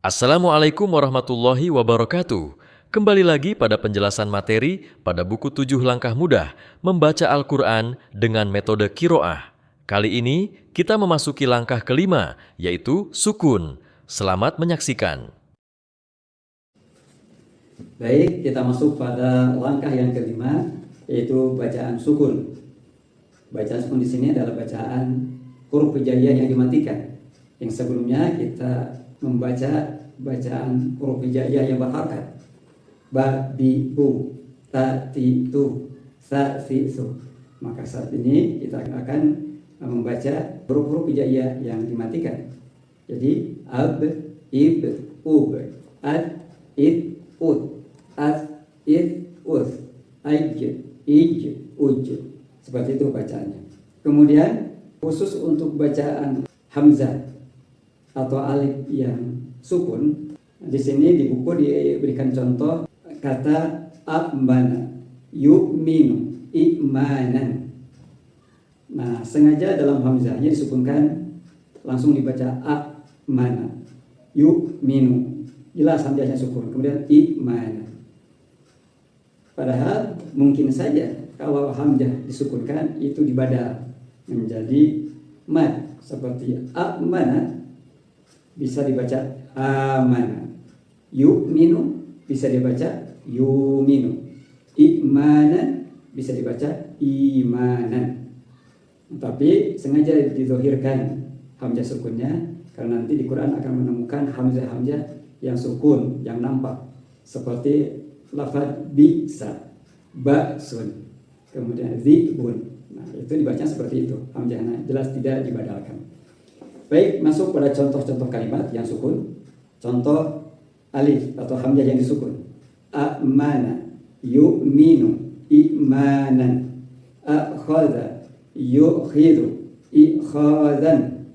Assalamualaikum warahmatullahi wabarakatuh. Kembali lagi pada penjelasan materi pada buku 7 langkah mudah membaca Al-Quran dengan metode Qiraah. Kali ini kita memasuki langkah kelima, yaitu sukun. Selamat menyaksikan. Baik, kita masuk pada langkah yang kelima, yaitu bacaan sukun. Bacaan sukun di sini adalah bacaan huruf hijaiyah yang dimatikan. Yang sebelumnya kita membaca bacaan huruf hijaiyah yang berharakat. Ba, bi, bu, ta, ti, tu, sa, si, su. Maka saat ini kita akan membaca huruf-huruf hijaiyah yang dimatikan. Jadi ab, ib, ub, ad, id, ud, as, id, us, aj, ij, uj. Seperti itu bacaannya. Kemudian khusus untuk bacaan hamzah atau alif yang sukun, di sini di buku diberikan contoh kata amana, yu'minu, imanan. Nah, sengaja dalam hamzahnya disukunkan, langsung dibaca amana, yu'minu. Jelas hamzahnya sukun. Kemudian imana. Padahal mungkin saja kalau hamzah disukunkan itu dibadal menjadi mad, seperti amana bisa dibaca amana, yu'minu bisa dibaca yuminu, imanan bisa dibaca imanan. Tapi sengaja dizohirkan hamzah sukunnya karena nanti di Quran akan menemukan hamzah-hamzah yang sukun, yang nampak, seperti lafaz bisa, ba'sun, kemudian zibun. Nah, itu dibaca seperti itu, hamzahnya jelas tidak dibadalkan. Baik, masuk pada contoh-contoh kalimat yang sukun. Contoh alif atau hamzah yang disukun. Amana, yu'minu, imanan. Akhadha, yu'khidhu, ikhadhan.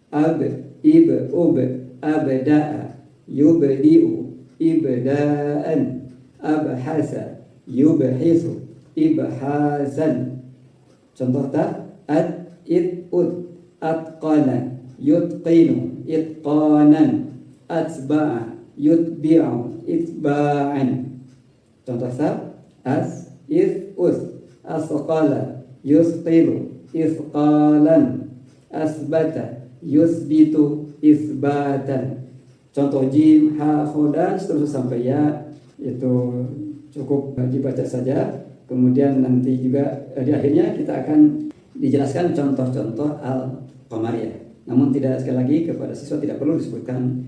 Ab, ib, ub, abda'a, yubdi'u, ibda'an. Abhasa, yubhisu, ibhasan. Contoh ta, ad, id, ud, atqana, yutqinu, itqanan. Atba'a, yutbi'u, itba'an. Contoh sa, as, is, us, asqala, yusqilu, isqalan. Asbata, yusbitu, isbatan. Contoh jim, ha, khodan, seterusnya sampai ya, itu cukup dibaca saja. Kemudian nanti juga di akhirnya kita akan dijelaskan contoh-contoh al-qamariyah. Namun tidak, sekali lagi kepada siswa tidak perlu disebutkan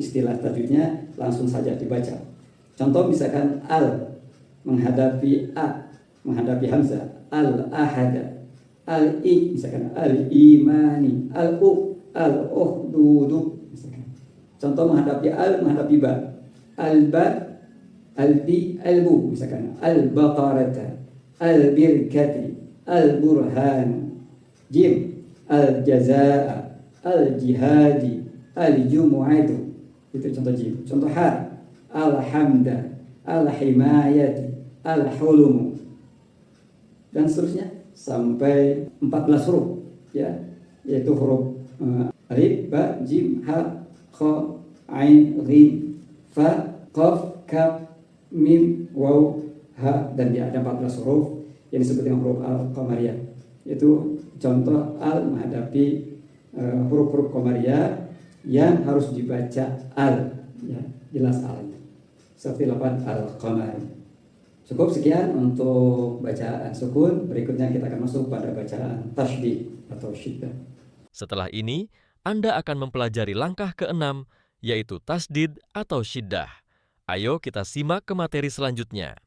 istilah tajwidnya, langsung saja dibaca. Contoh misalkan al menghadapi a, menghadapi hamzah, al-ahada, al-i, misalkan al-imani, al-u, al-uhdudu. Contoh menghadapi al, menghadapi ba, al-ba, al-bi, al-bu, misalkan al-baqarata, al-birkati, al-burhan. Jim, al-jazaa, al-jihadi, al-jumu'atu. Itu contoh jim. Contoh ha, al-hamda, al-himayati, al-hulumu. Dan seterusnya sampai 14 huruf, ya, yaitu huruf alif, ba, jim, ha, kha, ain, ghin, fa, qaf, kaf, mim, waw, ha, dan dia ada 14 huruf yang disebut dengan huruf al-qamariyah. Itu contoh al menghadapi huruf-huruf qamariyah yang harus dibaca al, ya, jelas al, seperti lafaz al-qamar. Cukup sekian untuk bacaan sukun. Berikutnya kita akan masuk pada bacaan tasydid atau syiddah. Setelah ini, Anda akan mempelajari langkah keenam, yaitu tasdid atau syiddah. Ayo kita simak ke materi selanjutnya.